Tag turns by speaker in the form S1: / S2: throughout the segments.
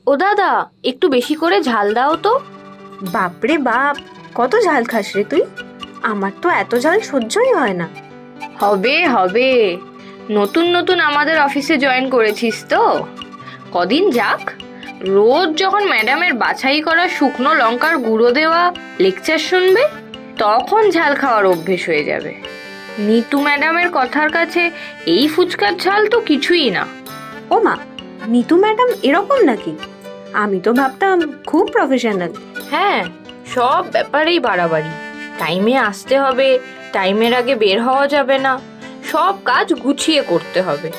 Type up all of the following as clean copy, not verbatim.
S1: ও দাদা, একটু বেশি করে ঝাল দাও তো।
S2: বাপরে বাপ, কত ঝাল খাস রে তুই? আমার তো এত ঝাল সহ্যই হয় না।
S1: হবে হবে, নতুন নতুন আমাদের অফিসে জয়েন করেছিস তো, কদিন যাক। রোজ যখন ম্যাডামের বাছাই করা শুকনো লঙ্কার গুঁড়ো দেওয়া লেকচার শুনবে, তখন ঝাল খাওয়ার অভ্যেস হয়ে যাবে। নিতু ম্যাডামের কথার কাছে এই ফুচকার ঝাল তো কিছুই না।
S2: ও মা, নিতু ম্যাডাম এরকম নাকি? আমি তো ভাবতাম খুব প্রফেশনাল।
S1: হ্যাঁ, সব ব্যাপারেই বাড়াবাড়ি। টাইমে আসতে হবে, টাইমের আগে বের হওয়া যাবে না, সব কাজ গুছিয়ে করতে হবে।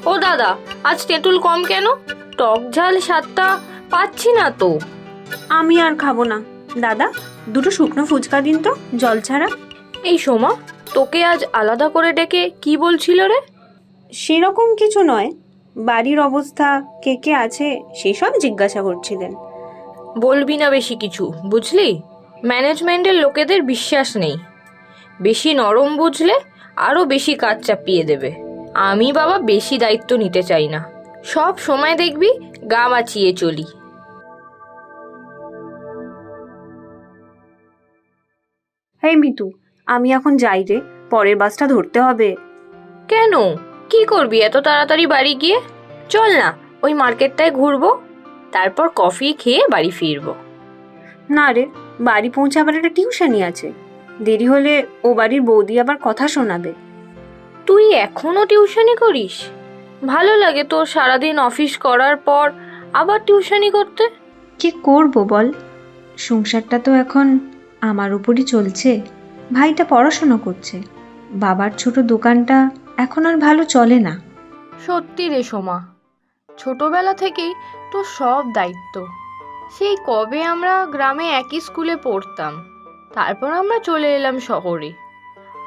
S1: ও দাদা, আজ তেঁতুল কম কেন? টক ঝাল স্বাদটা পাচ্ছি না তো।
S2: আমি আর খাবো না দাদা, দুটো শুকনো ফুচকা দিন তো, জল ছাড়া।
S1: এই সোমা, তোকে আজ আলাদা করে ডেকে কি বলছিল রে?
S2: সেরকম কিছু নয়, বাড়ির অবস্থা, কে কে আছে সেসব জিজ্ঞাসা করছিলেন।
S1: বলবি না বেশি কিছু, বুঝলি? ম্যানেজমেন্টের লোকেদের বিশ্বাস নেই। বেশি নরম বুঝলে আরো বেশি কাজ চাপিয়ে দেবে। আমি বাবা বেশি দায়িত্ব নিতে চাই না, সব সময় দেখবি গা বাঁচিয়ে চলি।
S2: হেই মিতু, আমি এখন যাই রে, পরের বাসটা ধরতে হবে।
S1: কেন, কি করবি এত তাড়াতাড়ি বাড়ি গিয়ে? চল না, ওই মার্কেটটায় ঘুরবো, তারপর কফি খেয়ে বাড়ি ফিরবো।
S2: না রে, বাড়ি পৌঁছাবার একটা টিউশনই আছে, দেরি হলে ও বাড়ির বৌদি আবার কথা শোনাবে।
S1: তুই এখনো টিউশনি করিস? ভালো লাগে তোর সারাদিন অফিস করার পর আবার টিউশনি করতে?
S2: কি করব বল, সংসারটা তো এখন আমার উপরই চলছে। ভাইটা পড়াশোনা করছে, বাবার ছোট দোকানটা এখন আর ভালো চলে না।
S1: সত্যি রে সোমা, ছোটবেলা থেকেই তো সব দায়িত্ব। সেই কবে আমরা গ্রামে একই স্কুলে পড়তাম, তারপর আমরা চলে এলাম শহরে।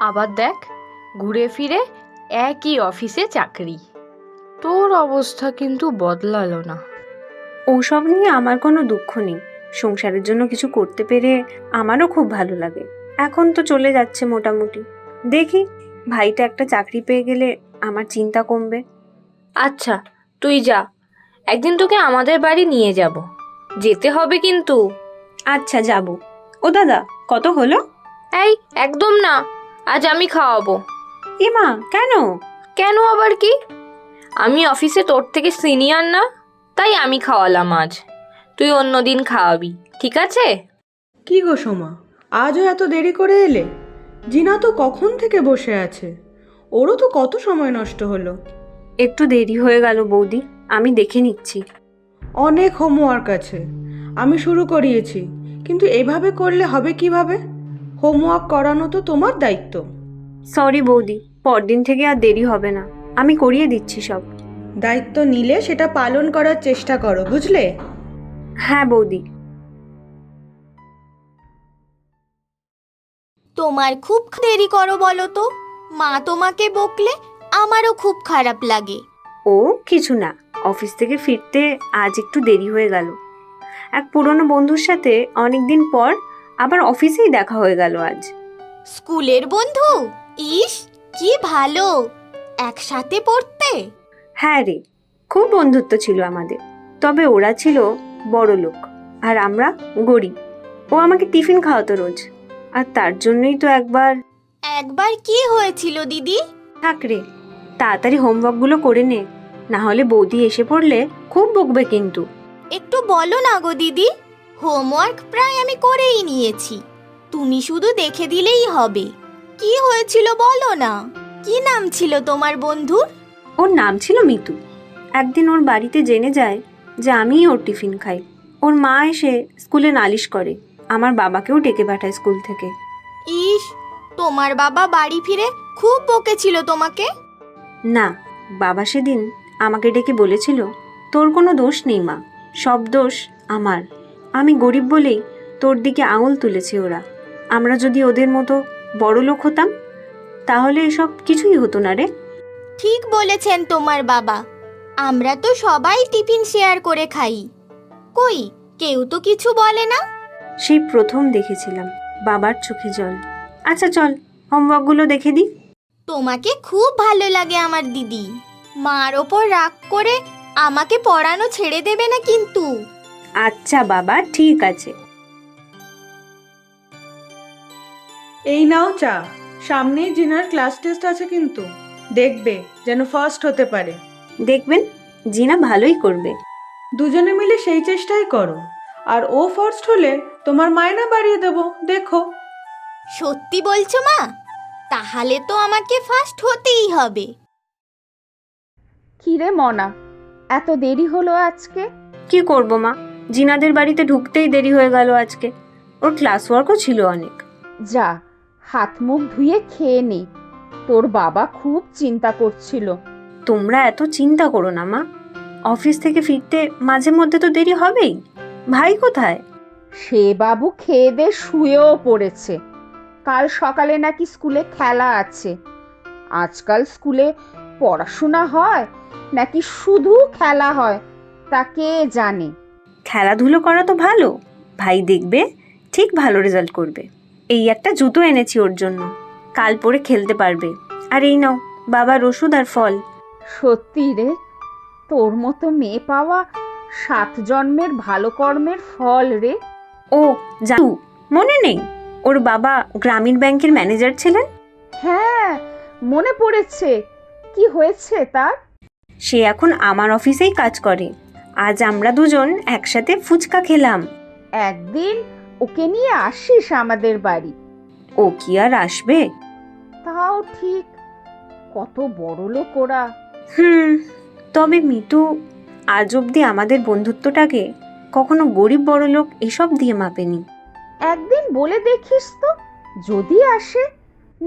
S1: আবার দেখ, ঘুরে ফিরে একই অফিসে চাকরি। তোর অবস্থা কিন্তু বদলালো না।
S2: ওসব নিয়ে আমার কোনো দুঃখ নেই, সংসারের জন্য কিছু করতে পেরে আমারও খুব ভালো লাগে। এখন তো চলে যাচ্ছে মোটামুটি, দেখি ভাইটা একটা চাকরি পেয়ে গেলে আমার চিন্তা কমবে।
S1: আচ্ছা, তুই যা, একদিন তোকে আমাদের বাড়ি নিয়ে যাব। যেতে হবে কিন্তু।
S2: আচ্ছা যাব। ও দাদা, কত হলো?
S1: এই একদম না, আজ আমি খাওয়াবো।
S2: এমা, কেন?
S1: কেন আবার কি? আমি অফিসে তোর থেকে সিনিয়র না, তাই আমি খাওয়ালাম আজ। তুই অন্যদিন খাওয়াবি, ঠিক আছে?
S3: কি গো সোমা, আজও এত দেরি করে এলে? জিনা তো কখন থেকে বসে আছে, ওরও তো কত সময় নষ্ট হলো।
S2: একটু দেরি হয়ে গেল বৌদি, আমি দেখে নিচ্ছি।
S3: অনেক হোমওয়ার্ক আছে, আমি শুরু করিয়েছি, কিন্তু এভাবে করলে হবে কিভাবে? হোমওয়ার্ক করানো তো তোমার দায়িত্ব।
S2: সরি বৌদি, পরদিন থেকে আর দেরি হবে না, আমি করিয়ে দিচ্ছি সব।
S3: দায়িত্ব নিলে সেটা পালন করার চেষ্টা করো, বুঝলে?
S2: হ্যাঁ বৌদি।
S4: তোমার খুব দেরি করো বলো তো, মা তোমাকে বকলে আমারও খুব খারাপ লাগে।
S2: ও কিছু না, অফিস থেকে ফিরতে আজ একটু দেরি হয়ে গেল। এক পুরনো বন্ধুর সাথে অনেকদিন পর আবার অফিসেই দেখা হয়ে গেল আজ।
S4: স্কুলের বন্ধু? ইস, কি ভালো, একসাথে পড়তে?
S2: হ্যাঁ রে, খুব বন্ধুত্ব ছিল আমাদের, তবে ওরা ছিল বড় লোক আর আমরা গরিব। ও আমাকে টিফিন খাওয়াতো রোজ, আর তার জন্যই তো একবার।
S4: একবার কি হয়েছিল দিদি?
S2: থাক রে, তাড়াতাড়ি হোমওয়ার্কগুলো করে নে, না হলে বৌদি এসে পড়লে খুব বকবে কিন্তু।
S4: একটু বলো না গো দিদি, হোমওয়ার্ক প্রায় আমি করেই নিয়েছি, তুমি শুধু দেখে দিলেই হবে। কি হয়েছিল বলো না, কি নাম ছিল তোমার বন্ধুর?
S2: ওর নাম ছিল মিতু। একদিন ওর বাড়িতে জেনে যায় যে আমিই ওর টিফিন খাই। ওর মা এসে স্কুলে নালিশ করে, আমার বাবাকেও ডেকে পাঠায় স্কুল থেকে।
S4: ইস, তোমার বাবা বাড়ি ফিরে খুব বকেছিল তোমাকে?
S2: না, বাবা সেদিন আমাকে ডেকে বলেছিল, তোর কোনো দোষ নেই মা, সব দোষ আমার। আমি গরিব বলেই তোর দিকে আঙুল তুলেছে ওরা। আমরা যদি ওদের মতো বড় লোক হতাম তাহলে এসব কিছুই হতো না রে।
S4: ঠিক বলেছেন তোমার বাবা, আমরা তো সবাই টিফিন শেয়ার করে খাই, কই কেউ তো কিছু বলে না।
S2: সেই প্রথম দেখেছিলাম বাবার চোখে জল। আচ্ছা চল, হোমওয়ার্কগুলো দেখে দিই।
S4: তোমাকে খুব ভালো লাগে আমার দিদি। মার ওপর রাগ করে আমাকে পড়ানো ছেড়ে দেবে না কিন্তু।
S2: আচ্ছা বাবা, ঠিক আছে।
S3: এই নাও চা। সামনেই জিনার ক্লাস টেস্ট আছে, কিন্তু দেখবে যেন ফার্স্ট হতে পারে।
S2: দেখবেন জিনা ভালোই করবে।
S3: দুজনে মিলে সেই চেষ্টাই করো। আর ও ফার্স্ট হলে তোমার মায়না বাড়িয়ে দেবো, দেখো।
S4: সত্যি বলছো মা? তাহলে তো আমাকে ফার্স্ট হতেই হবে।
S5: কিরে মনা, এত দেরি হলো আজকে?
S2: কি করব মা, জিনাদের বাড়িতে ঢুকতেই দেরি হয়ে গেল আজকে। ওর ক্লাস ওয়ার্কও ছিল অনেক।
S5: যা, হাত মুখ ধুয়ে খেয়ে নে। তোর বাবা খুব চিন্তা করছিল।
S2: তোমরা এত চিন্তা করো না মা, অফিস থেকে ফিরতে মাঝে মধ্যে তো দেরি হবেই। ভাই কোথায়?
S5: সে বাবু খেয়ে দে শুয়েও পড়েছে। কাল সকালে নাকি স্কুলে খেলা আছে। আজকাল স্কুলে পড়াশোনা হয় নাকি শুধু খেলা হয় তা কে জানে।
S2: খেলাধুলো করা তো ভালো, ভাই দেখবে ঠিক ভালো রেজাল্ট করবে। এই একটা জুতো এনেছি ওর জন্য, কাল পরে খেলতে পারবে। আর এই নাও বাবার ওষুধ আর ফল।
S5: সত্যি রে, তোর মতো মেয়ে পাওয়া 7 জন্মের ভালো কর্মের ফল রে।
S2: ও জানু, মনে নেই ওর বাবা গ্রামীণ ব্যাংকের ম্যানেজার ছিলেন?
S5: হ্যাঁ, মনে পড়েছে। কি হয়েছে তার?
S2: সে এখন আমার অফিসেই কাজ করে। আজ আমরা দুজন একসাথে ফুচকা খেলাম।
S5: একদিন ওকে নিয়ে আসিস আমাদের বাড়ি।
S2: ও কি আর আসবে?
S5: তাও ঠিক, কত বড় লোক ওরা।
S2: তবে মিতু আজ অব্দি আমাদের বন্ধুত্বটাকে কখনো গরিব বড়লোক এসব দিয়ে মাপেনি।
S5: একদিন বলে দেখিস তো, যদি আসে।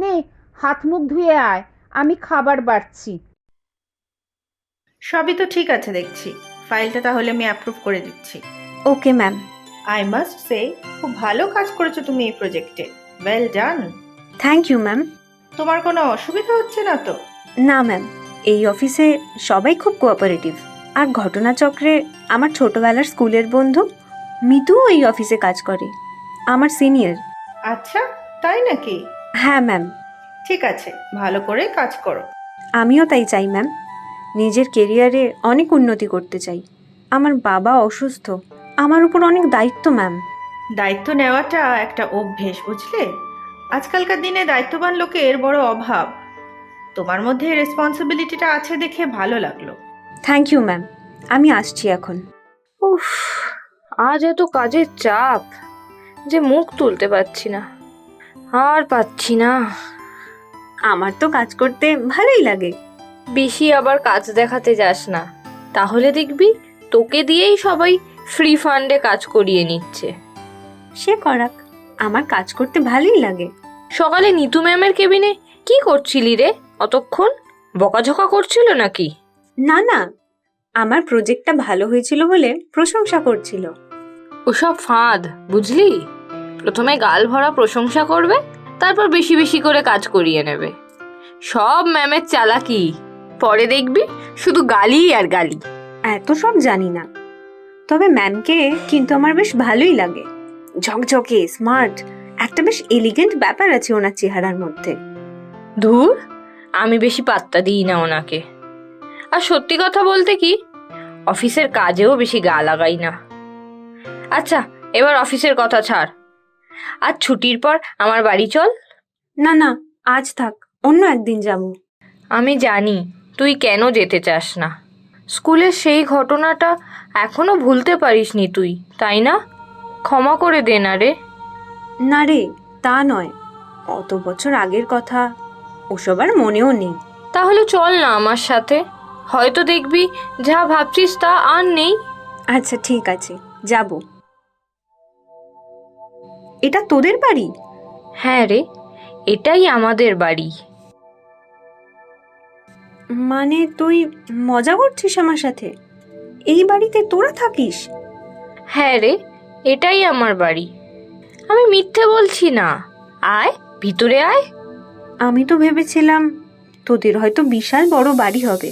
S5: নে, হাত মুখ ধুয়ে আয়, আমি খাবার বাড়ছি।
S3: সবই তো ঠিক আছে দেখছি। ফাইলটা তাহলে আমি অ্যাপ্রুভ করে দিচ্ছি।
S2: Okay ma'am.
S3: I must say, খুব ভালো কাজ করেছো তুমি এই প্রজেক্টে। Well done.
S2: Thank you ma'am.
S3: তোমার কোনো অসুবিধা হচ্ছে না তো?
S2: না ম্যাম, এই অফিসে সবাই খুব কোঅপারেটিভ। আর ঘটনাচক্রে আমার ছোটবেলার স্কুলের বন্ধু মিতুও এই অফিসে কাজ করে, আমার সিনিয়র।
S3: আচ্ছা, তাই নাকি?
S2: হ্যাঁ ম্যাম।
S3: ঠিক আছে, ভালো করে কাজ করো।
S2: আমিও তাই চাই ম্যাম, নিজের কেরিয়ারে অনেক উন্নতি করতে চাই। আমার বাবা অসুস্থ, আমার উপর অনেক দায়িত্ব ম্যাম।
S3: দায়িত্ব নেওয়াটা একটা অভ্যেস, বুঝলে? আজকালকার দিনে দায়িত্ববান লোকের বড় অভাব। তোমার মধ্যে রেসপন্সিবিলিটিটা আছে দেখে ভালো লাগলো।
S2: থ্যাংক ইউ ম্যাম, আমি আসছি এখন।
S1: উফ, আজ এত কাজের চাপ যে মুখ তুলতে পারছি না, আর পাচ্ছি না।
S2: আমার তো কাজ করতে ভালোই লাগে।
S1: বেশি আবার কাজ দেখাতে যাস না, তাহলে দেখবি তোকে দিয়েই সবাই ফ্রি ফান্ডে কাজ করিয়ে নিচ্ছে।
S2: সে করাক, আমার কাজ করতে ভালোই লাগে।
S1: সকালে নিতু ম্যামের কেবিনে কি করছিলি রে অতক্ষণ? বকাঝকা করছিল নাকি?
S2: না না, আমার প্রজেক্টটা ভালো হয়েছিল বলে প্রশংসা করছিল।
S1: ওসব ফাঁদ, বুঝলি? প্রথমে গাল ভরা প্রশংসা করবে, তারপর বেশি বেশি করে কাজ করিয়ে নেবে। সব ম্যামের চালাকি, পরে দেখবি শুধু গালি আর গালি।
S2: এত সব জানি না, তবে ম্যামকে কিন্তু আমার বেশ ভালোই লাগে। ঝকঝকে স্মার্ট, একটা বেশ এলিগেন্ট ব্যাপার আছে ওনার চেহারার মধ্যে।
S1: ধুর, আমি বেশি পাত্তা দিই না ওনাকে। আর সত্যি কথা বলতে কি, অফিসের কাজেও বেশি গা লাগাই না। আচ্ছা, এবার অফিসের কথা ছাড়, আজ ছুটির পর আমার বাড়ি চল।
S2: না না, আজ থাক, অন্য একদিন যাব।
S1: আমি জানি তুই কেন যেতে চাস না। স্কুলের সেই ঘটনাটা এখনো ভুলতে পারিসনি তুই, তাই না? ক্ষমা করে দে না রে।
S2: না রে, তা নয়, অত বছর আগের কথা ওসব আর মনেও নেই।
S1: তাহলে চল না আমার সাথে, হয়তো দেখবি যা ভাবছিস তা আর নেই।
S2: আচ্ছা ঠিক আছে, যাব। এটা তোদের বাড়ি?
S1: হ্যাঁ রে, এটাই আমাদের বাড়ি।
S2: মানে তুই মজা করছিস আমার সাথে? এই বাড়িতে তোরা থাকিস?
S1: হ্যাঁ রে, এটাই আমার বাড়ি। আমি মিথ্যে বলছি না, আয় ভিতরে আয়।
S2: আমি তো ভেবেছিলাম তোদের হয়তো বিশাল বড় বাড়ি হবে।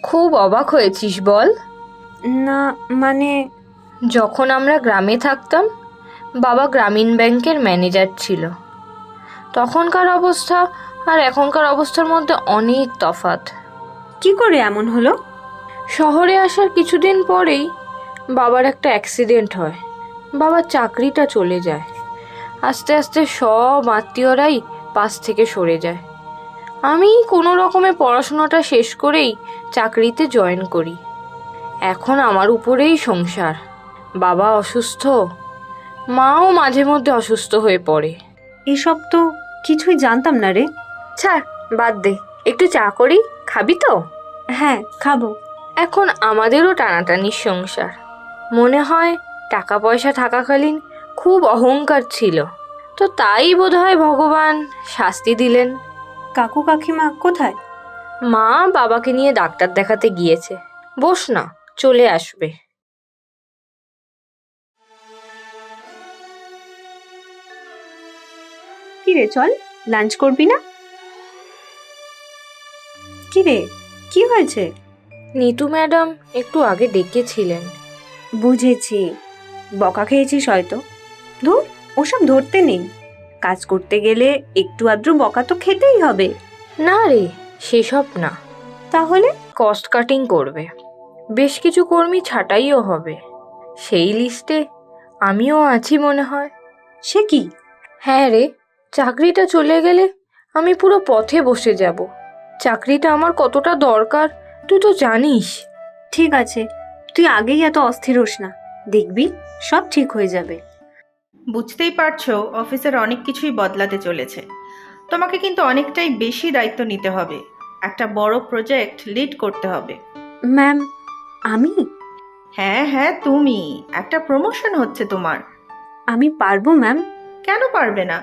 S1: খুব অবাক হয়েছিস বল?
S2: না মানে,
S1: যখন আমরা গ্রামে থাকতাম, বাবা গ্রামীণ ব্যাংকের ম্যানেজার ছিল। তখনকার অবস্থা আর এখনকার অবস্থার মধ্যে অনেক তফাৎ।
S2: কি করে এমন হলো?
S1: শহরে আসার কিছুদিন পরেই বাবার একটা অ্যাক্সিডেন্ট হয়। বাবার চাকরিটা চলে যায়। আস্তে আস্তে সব আত্মীয়রাই পাশ থেকে সরে যায়। আমি কোনো রকমে পড়াশোনাটা শেষ করেই চাকরিতে জয়েন করি। এখন আমার উপরেই সংসার। বাবা অসুস্থ, মাও মাঝে মধ্যে অসুস্থ হয়ে পড়ে।
S2: এসব তো কিছুই জানতাম না রে।
S1: ছাড়, বাদ দে। একটু চা করি, খাবি তো?
S2: হ্যাঁ, খাবো।
S1: এখন আমাদেরও টানাটানির সংসার। মনে হয় টাকা পয়সা থাকাকালীন খুব অহংকার ছিল, তো তাই বোধহয় ভগবান শাস্তি দিলেন।
S2: কাকু কাকিমা কোথায়?
S1: মা বাবাকে নিয়ে ডাক্তার দেখাতে গিয়েছে। বস না, চলে আসবে।
S2: কি রে, চল, লাঞ্চ করবি না? কি রে, কি হয়েছে?
S1: নিতু ম্যাডাম একটু আগে ডেকেছিলেন।
S2: বুঝেছি, বকা খেয়েছিস হয়তো। ধুর, ওসব ধরতে নেই। কাজ করতে গেলে একটু আধটু বকা তো খেতেই হবে।
S1: না রে, সেসব না।
S2: তাহলে?
S1: কস্ট কাটিং করবে, বেশ কিছু কর্মী ছাঁটাইও হবে। সেই লিস্টে আমিও আছি মনে হয়।
S2: সে কি?
S1: হ্যাঁ রে, চাকরিটা চলে গেলে আমি পুরো পথে বসে যাব। চাকরিটা আমার কতটা দরকার তুই তো জানিস।
S2: ঠিক আছে, তুই আগেই এত অস্থির হোস না, দেখবি সব ঠিক হয়ে যাবে।
S3: বুঝতেই পারছো অফিসের অনেক কিছুই বদলাতে চলেছে। তোমাকে কিন্তু অনেকটাই বেশি দায়িত্ব নিতে হবে। একটা বড় প্রজেক্ট লিড করতে হবে।
S2: ম্যাম, আমি
S3: হ্যাঁ হ্যাঁ, তুমি। একটা প্রমোশন হচ্ছে তোমার।
S2: আমি পারবো ম্যাম।
S3: কেন পারবে না?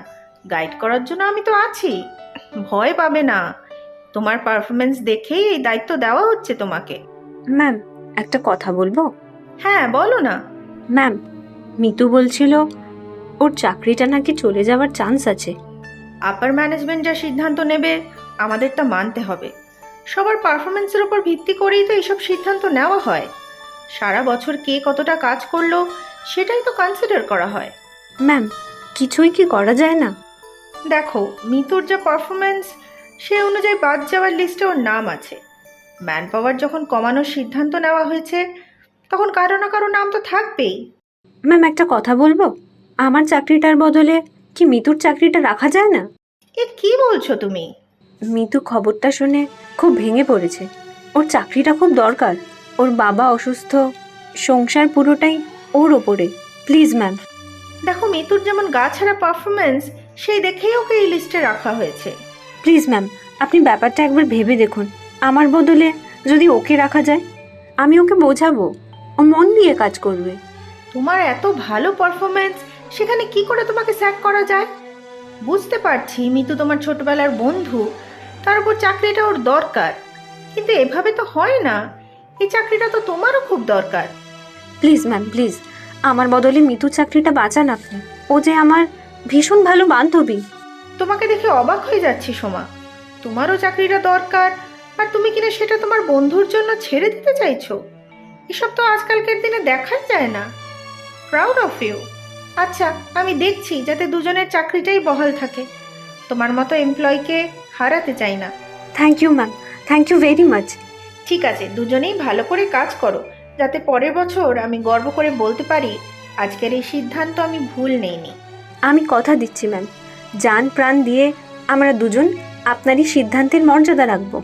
S3: গাইড করার জন্য আমি তো আছি। ভয় পাবে না। তোমার পারফরমেন্স দেখেই এই দায়িত্ব দেওয়া হচ্ছে তোমাকে।
S2: ম্যাম, একটা কথা বলবো?
S3: হ্যাঁ, বলো না।
S2: ম্যাম, মিতু বলছিল ওর চাকরিটা নাকি চলে যাওয়ার চান্স আছে।
S3: আপার ম্যানেজমেন্ট যা সিদ্ধান্ত নেবে আমাদের তা মানতে হবে। সবার পারফরমেন্সের উপর ভিত্তি করেই তো এইসব সিদ্ধান্ত নেওয়া হয়। সারা বছর কে কতটা কাজ করলো সেটাই তো কনসিডার করা হয়।
S2: ম্যাম, কিছুই কি করা যায় না?
S3: দেখো, মিতুর যা পারফরমেন্স সে অনুযায়ী বাদ যাওয়ার লিস্টে ওর নাম আছে। ম্যান পাওয়ার যখন কমানোর সিদ্ধান্ত নেওয়া হয়েছে তখন কারো না কারো নাম তো থাকবেই।
S2: ম্যাম, একটা কথা বলবো? আমার চাকরিটার বদলে কি মিতুর চাকরিটা রাখা যায় না?
S3: এ কি বলছো তুমি?
S2: মিতু খবরটা শুনে খুব ভেঙে পড়েছে। ওর চাকরিটা খুব দরকার। ওর বাবা অসুস্থ, সংসার পুরোটাই ওর ওপরে। Please ma'am.
S3: দেখো, মিতুর যেমন গা ছাড়া পারফরমেন্স সেই দেখেই ওকে এই লিস্টে রাখা হয়েছে।
S2: প্লিজ ম্যাম, আপনি ব্যাপারটা একবার ভেবে দেখুন। আমার বদলে যদি ওকে রাখা যায়, আমি ওকে বোঝাবো, ও মন দিয়ে কাজ করবে।
S3: তোমার এত ভালো পারফরমেন্স, সেখানে কি করে তোমাকে স্যাক করা যায়? বুঝতে পারছি মিতু তোমার ছোটবেলার বন্ধু, তার উপর চাকরিটা ওর দরকার, কিন্তু এভাবে তো হয় না। এই চাকরিটা তো তোমারও খুব দরকার।
S2: প্লিজ ম্যাম, প্লিজ, আমার বদলে মিতু চাকরিটা বাঁচান আপনি। ও যে আমার ভীষণ ভালো বান্ধবী।
S3: তোমাকে দেখে অবাক হয়ে যাচ্ছি সোমা। তোমারও চাকরিটা দরকার, আর তুমি কিনা সেটা তোমার বন্ধুর জন্য ছেড়ে দিতে চাইছো? এসব তো আজকালকার দিনে দেখাই যায় না। Proud of you. আচ্ছা, আমি দেখছি যাতে দুজনের চাকরিটাই বহাল থাকে। তোমার মতো এমপ্লয়কে হারাতে চাই না।
S2: Thank you ma'am, thank you very much.
S3: ঠিক আছে, দুজনেই ভালো করে কাজ করো, যাতে পরের বছর আমি গর্ব করে বলতে পারি আজকের এই সিদ্ধান্ত আমি ভুল নেইনি।
S2: আমি কথা দিচ্ছি ম্যাম, জান প্রাণ দিয়ে আমরা দুজন আপনারই সিদ্ধান্তের মর্যাদা রাখবো।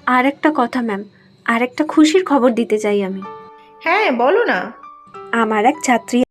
S2: আর একটা কথা ম্যাম, আর একটা খুশির খবর দিতে চাই আমি।
S3: হ্যাঁ, বলো না।
S2: আমার এক ছাত্রী